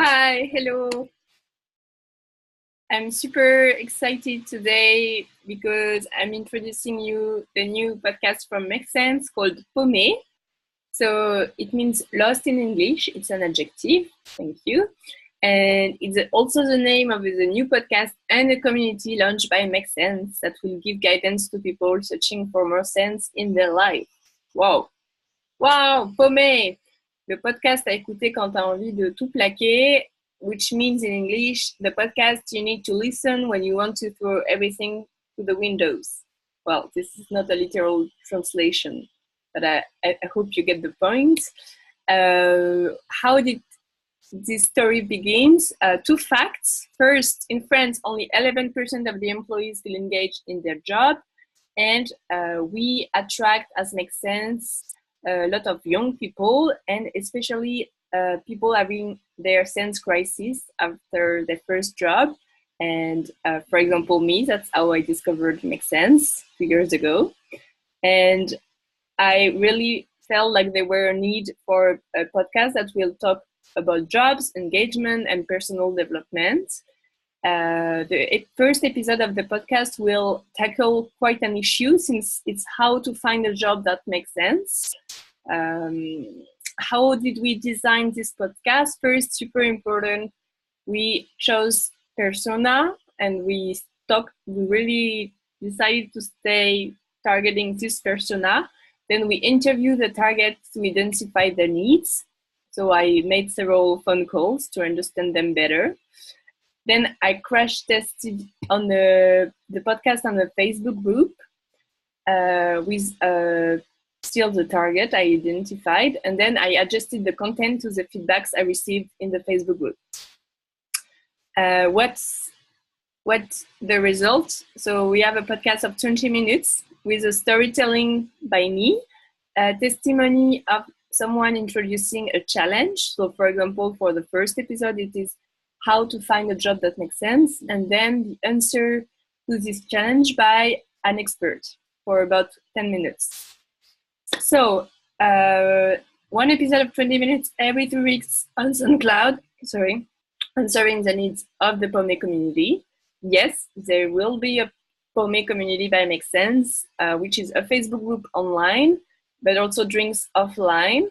Hi, hello. I'm super excited today because I'm introducing you the new podcast from Make Sense called Paumé. So it means lost in English. It's an adjective. Thank you. And it's also the name of the new podcast and a community launched by Make Sense that will give guidance to people searching for more sense in their life. Wow! Wow! Paumé! Le podcast à écouter quand tu as envie de tout plaquer, which means in English, the podcast you need to listen when you want to throw everything to the windows. Well, this is not a literal translation, but I hope you get the point. How did this story begins? Two facts. First, in France, only 11% of the employees feel engaged in their job, and we attract, as makes sense, a lot of young people, and especially people having their sense crisis after their first job. And for example, me, that's how I discovered Make Sense 2 years ago. And I really felt like there were a need for a podcast that will talk about jobs, engagement, and personal development. The first episode of the podcast will tackle quite an issue since it's how to find a job that makes sense. How did we design this podcast? First, super important, we chose persona and we really decided to stay targeting this persona. Then we interview the target to identify their needs. So I made several phone calls to understand them better. Then I crash tested on the podcast on the Facebook group with still the target I identified. And then I adjusted the content to the feedbacks I received in the Facebook group. What's the result? So we have a podcast of 20 minutes with a storytelling by me, a testimony of someone introducing a challenge. So for example, for the first episode, it is how to find a job that makes sense. And then the answer to this challenge by an expert for about 10 minutes. So one episode of 20 minutes every 2 weeks on SoundCloud, answering the needs of the Paumé community. Yes, there will be a Paumé community by Make Sense, which is a Facebook group online, but also drinks offline.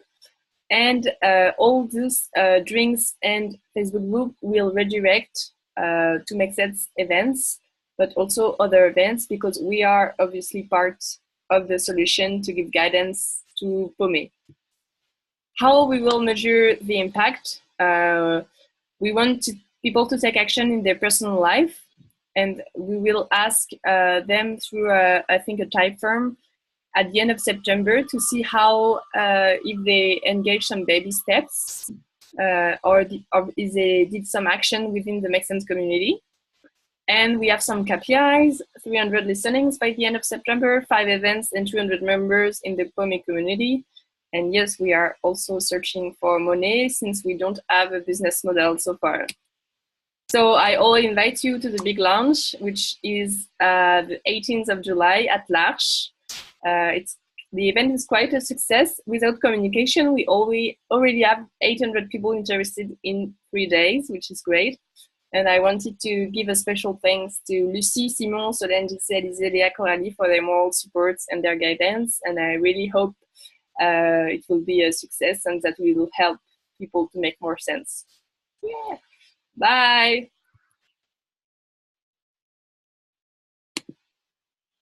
And all those drinks and Facebook group will redirect to Make Sense events, but also other events, because we are obviously part of the solution to give guidance to Paumé. How we will measure the impact? We want people to take action in their personal life, and we will ask them through, I think, a type form at the end of September to see how, if they engage some baby steps or if they did some action within the Make Sense community. And we have some KPIs, 300 listenings by the end of September, 5 events and 200 members in the Paumé community. And yes, we are also searching for money since we don't have a business model so far. So I all invite you to the big launch, which is the 18th of July at L'Arche. The event is quite a success. Without communication, we already have 800 people interested in 3 days, which is great. And I wanted to give a special thanks to Lucie, Simon, Solange, Alizé, Léa, Coralie for their moral support and their guidance. And I really hope it will be a success and that we will help people to make more sense. Yeah. Bye.